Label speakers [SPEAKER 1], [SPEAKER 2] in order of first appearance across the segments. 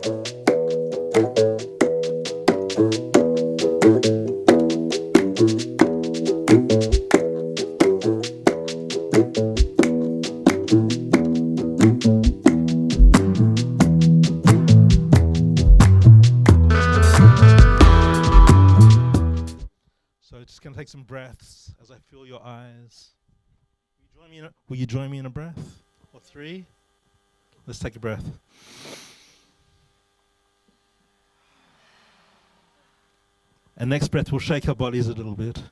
[SPEAKER 1] So just going to take some breaths as I fill your eyes. Will you join me in a breath? Or three? Let's take a breath. And next breath, we'll shake our bodies a little bit.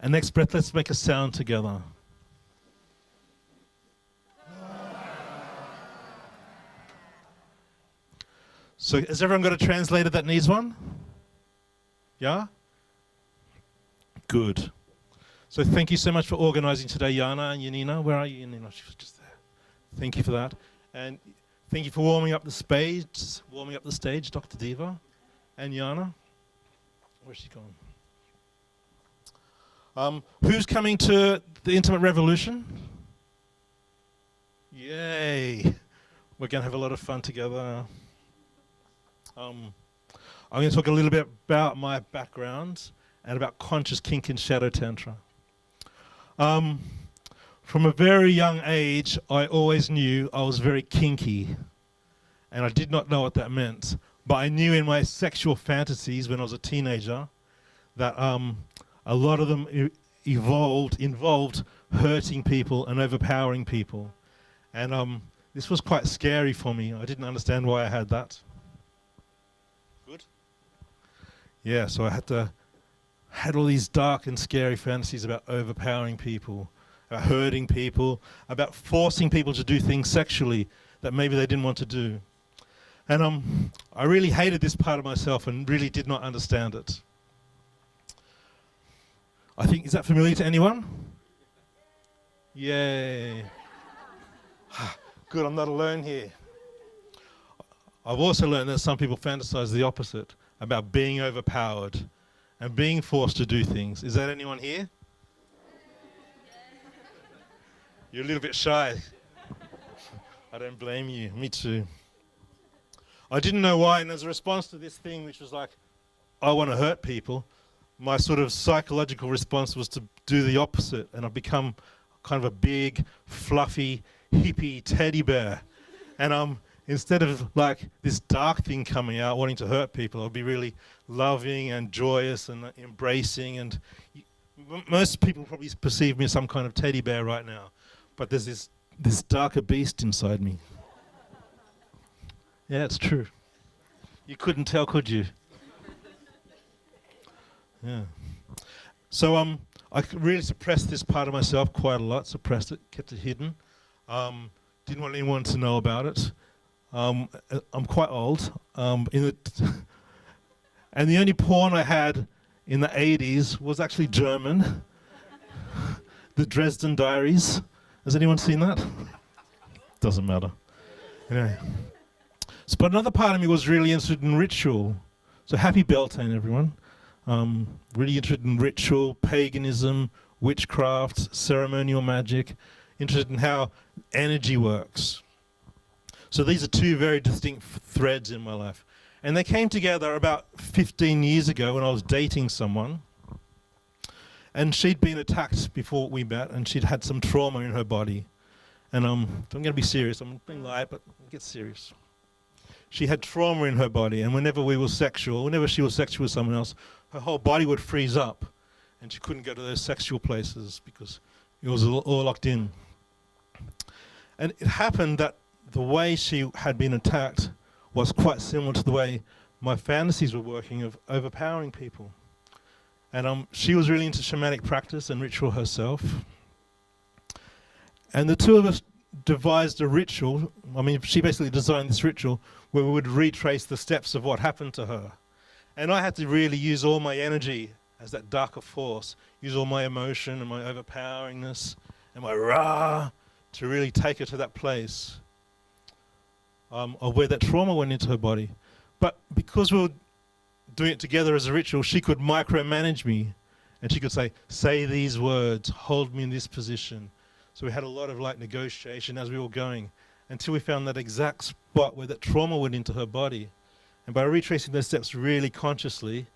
[SPEAKER 1] And next breath, let's make a sound together. So has everyone got a translator that needs one? Yeah? Good. So thank you so much for organizing today, Yana and Yanina. Where are you, Yanina? She was just there. Thank you for that. And thank you for warming up the stage, Dr. Diva and Yana. Where's she gone? Who's coming to the Intimate Revolution? Yay. We're going to have a lot of fun together. I'm going to talk a little bit about my background and about conscious kink and shadow tantra. From a very young age, I always knew I was very kinky, and I did not know what that meant. But I knew in my sexual fantasies when I was a teenager that a lot of them involved hurting people and overpowering people. And this was quite scary for me. I didn't understand why I had that. Good? Yeah, so I had all these dark and scary fantasies about overpowering people, about hurting people, about forcing people to do things sexually that maybe they didn't want to do. And I really hated this part of myself and really did not understand it. I think, is that familiar to anyone? Yay. Good, I'm not alone here. I've also learned that some people fantasize the opposite, about being overpowered and being forced to do things. Is that anyone here? You're a little bit shy. I don't blame you. Me too. I didn't know why, and as a response to this thing, which was like, I want to hurt people, my sort of psychological response was to do the opposite, and I've become kind of a big, fluffy, hippie teddy bear. And instead of like this dark thing coming out, wanting to hurt people, I'll be really loving and joyous and embracing. And most people probably perceive me as some kind of teddy bear right now, but there's this darker beast inside me. Yeah, it's true. You couldn't tell, could you? Yeah. So I really suppressed this part of myself quite a lot. Suppressed it, kept it hidden. Didn't want anyone to know about it. I'm quite old. And the only porn I had in the 80s was actually German. The Dresden Diaries. Has anyone seen that? Doesn't matter. Anyway. So, but another part of me was really interested in ritual. So happy Beltane, everyone. Really interested in ritual, paganism, witchcraft, ceremonial magic. Interested in how energy works. So these are two very distinct threads in my life. And they came together about 15 years ago when I was dating someone. And she'd been attacked before we met, and she'd had some trauma in her body. And I'm going to be serious. I'm being light, but get serious. She had trauma in her body, and whenever she was sexual with someone else, her whole body would freeze up, and she couldn't go to those sexual places because it was all locked in. And it happened that the way she had been attacked was quite similar to the way my fantasies were working of overpowering people. And she was really into shamanic practice and ritual herself. And the two of us devised a ritual. I mean, she basically designed this ritual where we would retrace the steps of what happened to her. And I had to really use all my energy as that darker force, use all my emotion and my overpoweringness and my rah to really take her to that place of where that trauma went into her body. But because we were doing it together as a ritual, she could micromanage me, and she could say these words, hold me in this position, So we had a lot of like negotiation as we were going until we found that exact spot where that trauma went into her body. And by retracing those steps really consciously,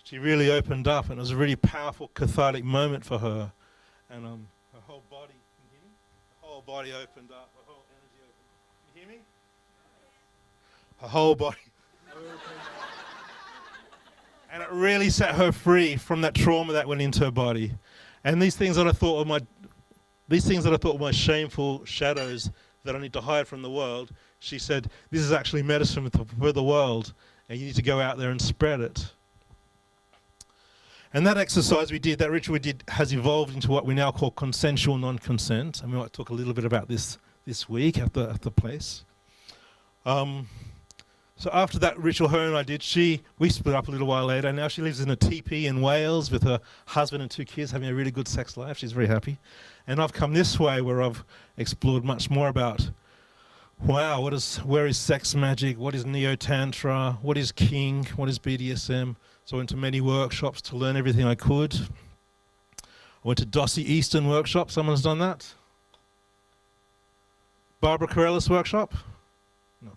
[SPEAKER 1] she really opened up, and it was a really powerful cathartic moment for her. And her whole body, can you hear me? Her whole body opened up, her whole energy opened. Can you hear me? Her whole body opened up. And it really set her free from that trauma that went into her body. And these things that I thought were my shameful shadows that I need to hide from the world, she said, this is actually medicine for the world, and you need to go out there and spread it. And that exercise we did, that ritual we did, has evolved into what we now call consensual non-consent, and we might talk a little bit about this week at the place. So after that ritual her and I did, we split up a little while later, and now she lives in a teepee in Wales with her husband and 2 kids, having a really good sex life. She's very happy. And I've come this way where I've explored much more about, wow, where is sex magic? What is neo-tantra? What is king? What is BDSM? So I went to many workshops to learn everything I could. I went to Dossie Easton workshop. Someone's done that? Barbara Carrellis workshop? No.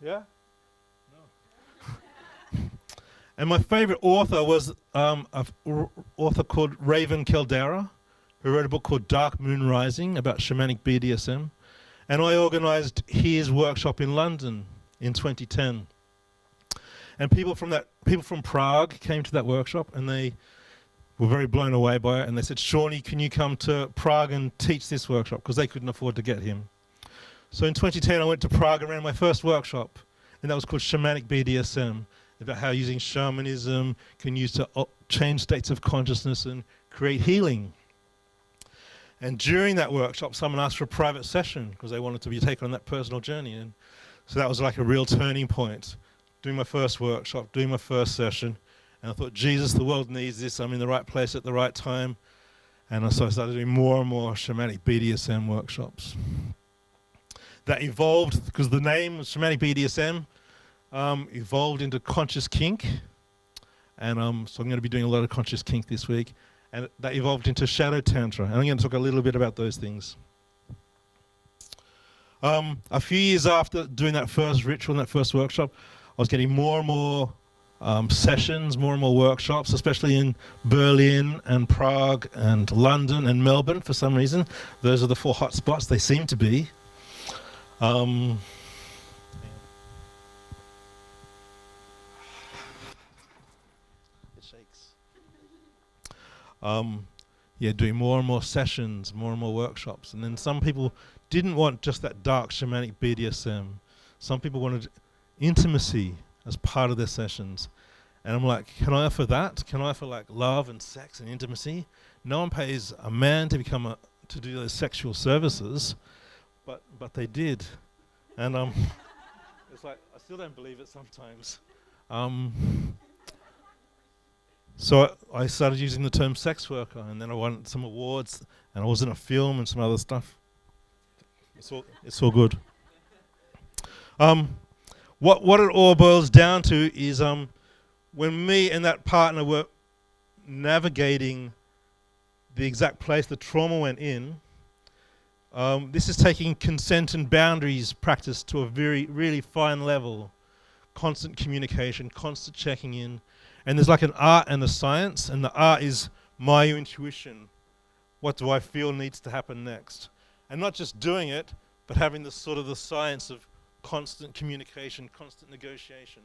[SPEAKER 1] Yeah? No. And my favorite author was an author called Raven Kaldera, who wrote a book called Dark Moon Rising about shamanic BDSM. And I organized his workshop in London in 2010. And people from Prague came to that workshop, and they were very blown away by it. And they said, Shawnee, can you come to Prague and teach this workshop? Because they couldn't afford to get him. So in 2010, I went to Prague and ran my first workshop, and that was called Shamanic BDSM, about how using shamanism can use to change states of consciousness and create healing. And during that workshop, someone asked for a private session because they wanted to be taken on that personal journey. And so that was like a real turning point. Doing my first workshop, doing my first session. And I thought, Jesus, the world needs this. I'm in the right place at the right time. And so I started doing more and more shamanic BDSM workshops. That evolved, because the name Shamanic BDSM evolved into Conscious Kink. And so I'm going to be doing a lot of Conscious Kink this week. And that evolved into Shadow Tantra. And I'm going to talk a little bit about those things. A few years after doing that first ritual and that first workshop, I was getting more and more sessions, more and more workshops, especially in Berlin and Prague and London and Melbourne for some reason. Those are the 4 hot spots, they seem to be. It shakes. Doing more and more sessions, more and more workshops. And then some people didn't want just that dark shamanic BDSM. Some people wanted intimacy as part of their sessions. And I'm like, can I offer that? Can I offer like love and sex and intimacy? No one pays a man to to do those sexual services, but they did. And it's like, I still don't believe it sometimes. So I started using the term sex worker, and then I won some awards, and I was in a film and some other stuff. It's all good. What it all boils down to is when me and that partner were navigating the exact place the trauma went in, this is taking consent and boundaries practice to a really fine level. Constant communication, constant checking in. And there's like an art and a science, and the art is my intuition. What do I feel needs to happen next? And not just doing it, but having the sort of the science of constant communication, constant negotiation.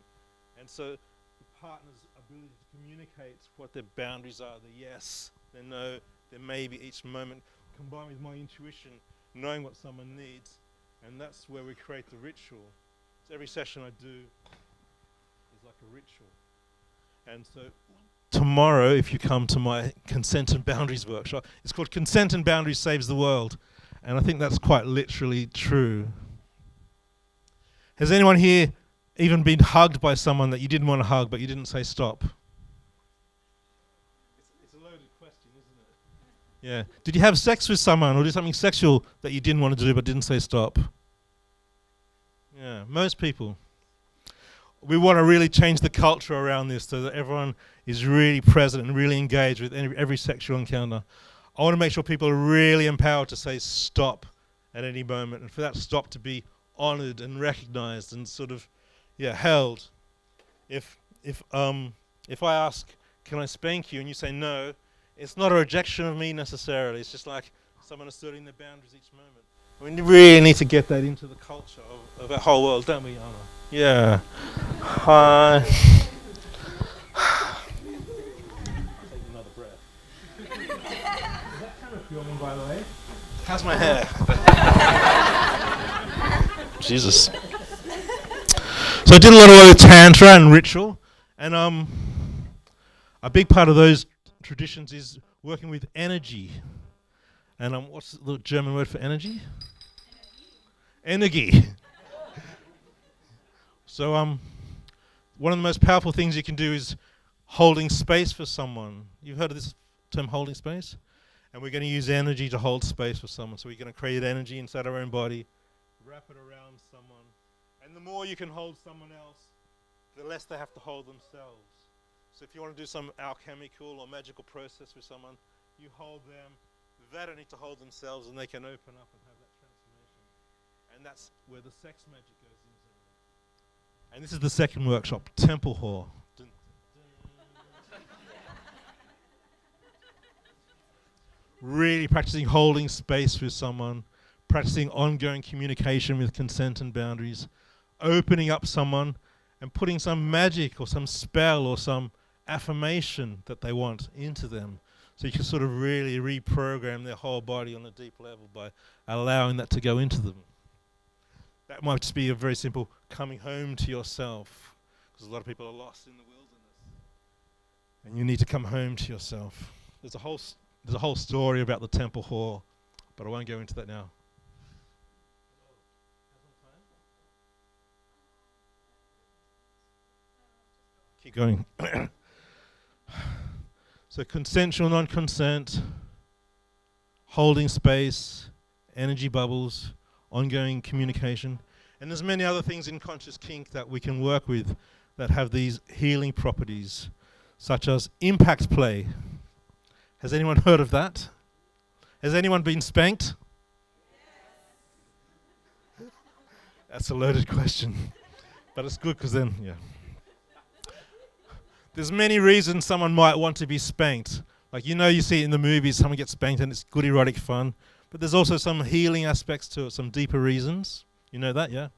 [SPEAKER 1] And so the partner's ability to communicate what their boundaries are, the yes, the no, the maybe each moment, combined with my intuition, knowing what someone needs. And that's where we create the ritual. So every session I do is like a ritual. And so tomorrow, if you come to my Consent and Boundaries workshop, it's called Consent and Boundaries Saves the World. And I think that's quite literally true. Has anyone here even been hugged by someone that you didn't want to hug, but you didn't say stop? It's a loaded question, isn't it? Yeah. Did you have sex with someone or do something sexual that you didn't want to do but didn't say stop? Yeah, most people. We want to really change the culture around this so that everyone is really present and really engaged with every sexual encounter. I want to make sure people are really empowered to say stop at any moment, and for that stop to be honored and recognized and sort of, held. If I ask, can I spank you, and you say no, it's not a rejection of me necessarily. It's just like someone asserting their boundaries each moment. We really need to get that into the culture of our whole world, don't we, Anna? Yeah. Hi. Take another breath. Is that camera filming, by the way? How's my hair? Jesus. So I did a lot of work with Tantra and ritual, and a big part of those traditions is working with energy. And what's the German word for energy? Energy. So one of the most powerful things you can do is holding space for someone. You've heard of this term, holding space? And we're going to use energy to hold space for someone. So we're going to create energy inside our own body, wrap it around someone. And the more you can hold someone else, the less they have to hold themselves. So if you want to do some alchemical or magical process with someone, you hold them. They don't need to hold themselves, and they can open up and have that transformation. And that's where the sex magic goes into it. And this is the second workshop, Temple Whore. Really practicing holding space with someone, practicing ongoing communication with consent and boundaries, opening up someone and putting some magic or some spell or some affirmation that they want into them. So you can sort of really reprogram their whole body on a deep level by allowing that to go into them. That might just be a very simple coming home to yourself, because a lot of people are lost in the wilderness. And you need to come home to yourself. There's a whole story about the Temple Whore, but I won't go into that now. Keep going. So consensual, non-consent, holding space, energy bubbles, ongoing communication. And there's many other things in conscious kink that we can work with that have these healing properties, such as impact play. Has anyone heard of that? Has anyone been spanked? Yes. That's a loaded question. But it's good because then, There's many reasons someone might want to be spanked. Like, you see it in the movies, someone gets spanked and it's good erotic fun. But there's also some healing aspects to it, some deeper reasons. You know that, yeah?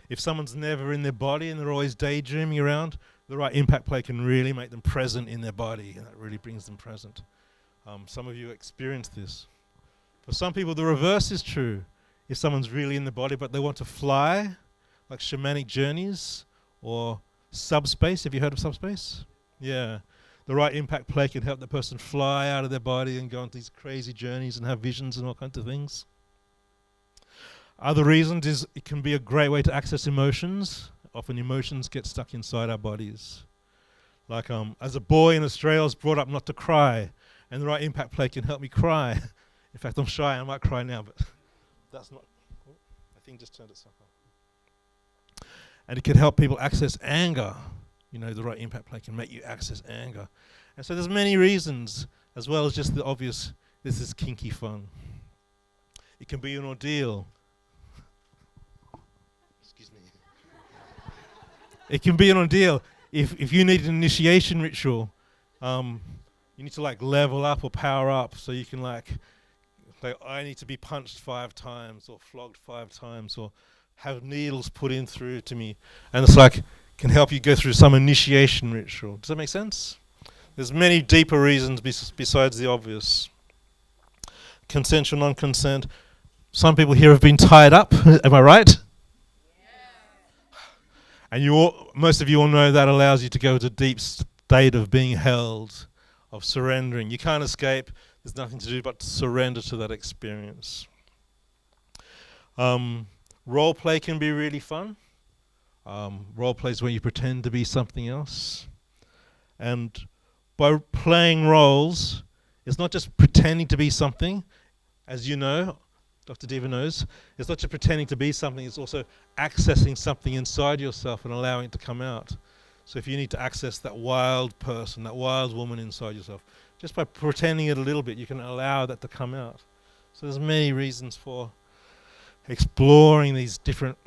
[SPEAKER 1] If someone's never in their body and they're always daydreaming around, the right impact play can really make them present in their body, and that really brings them present. Some of you experience this. For some people, the reverse is true. If someone's really in the body, but they want to fly, like shamanic journeys, or subspace. Have you heard of subspace? Yeah. The right impact play can help the person fly out of their body and go on these crazy journeys and have visions and all kinds of things. Other reasons is it can be a great way to access emotions. Often emotions get stuck inside our bodies. Like as a boy in Australia, I was brought up not to cry, and the right impact play can help me cry. In fact, I'm shy, I might cry now, but that's not, I think just turned itself off. And it can help people access anger. The right impact play can make you access anger. And so there's many reasons, as well as just the obvious, this is kinky fun. It can be an ordeal. Excuse me. It can be an ordeal. If you need an initiation ritual, you need to level up or power up, so you can I need to be punched 5 times or flogged 5 times or have needles put in through to me. And it's can help you go through some initiation ritual. Does that make sense? There's many deeper reasons besides the obvious. Consensual, non-consent. Some people here have been tied up. Am I right? Yeah. And most of you all know that allows you to go to a deep state of being held, of surrendering. You can't escape. There's nothing to do but to surrender to that experience. Role play can be really fun. Role play is where you pretend to be something else. And by playing roles, it's not just pretending to be something, as you know, Dr. Diva knows, it's not just pretending to be something, it's also accessing something inside yourself and allowing it to come out. So if you need to access that wild person, that wild woman inside yourself, just by pretending it a little bit, you can allow that to come out. So there's many reasons for exploring these different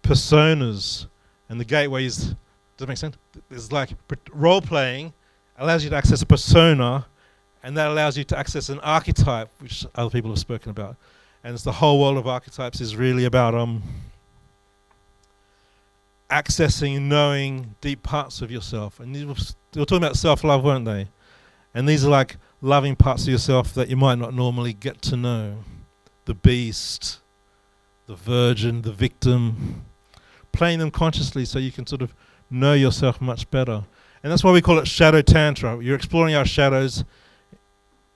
[SPEAKER 1] personas, and the gateways. Does that make sense? There's like role playing allows you to access a persona, and that allows you to access an archetype, which other people have spoken about. And it's the whole world of archetypes is really about accessing and knowing deep parts of yourself. And they were talking about self-love, weren't they? And these are like loving parts of yourself that you might not normally get to know. The beast, the virgin, the victim. Playing them consciously so you can sort of know yourself much better. And that's why we call it Shadow Tantra. You're exploring our shadows,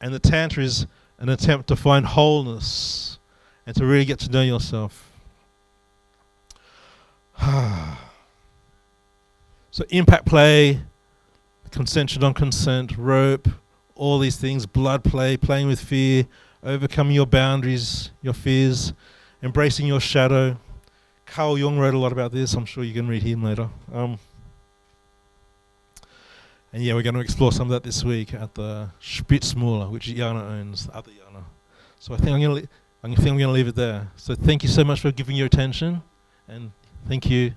[SPEAKER 1] and the Tantra is an attempt to find wholeness and to really get to know yourself. So impact play, consent, non-consent, rope, all these things, blood play, playing with fear, overcoming your boundaries, your fears, embracing your shadow. Carl Jung wrote a lot about this. I'm sure you can read him later. And yeah, we're going to explore some of that this week at the Spitzmühle, which Jana owns, the other Jana. So I think I'm going to leave it there. So thank you so much for giving your attention, and thank you.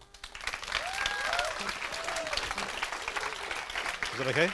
[SPEAKER 1] Is that okay?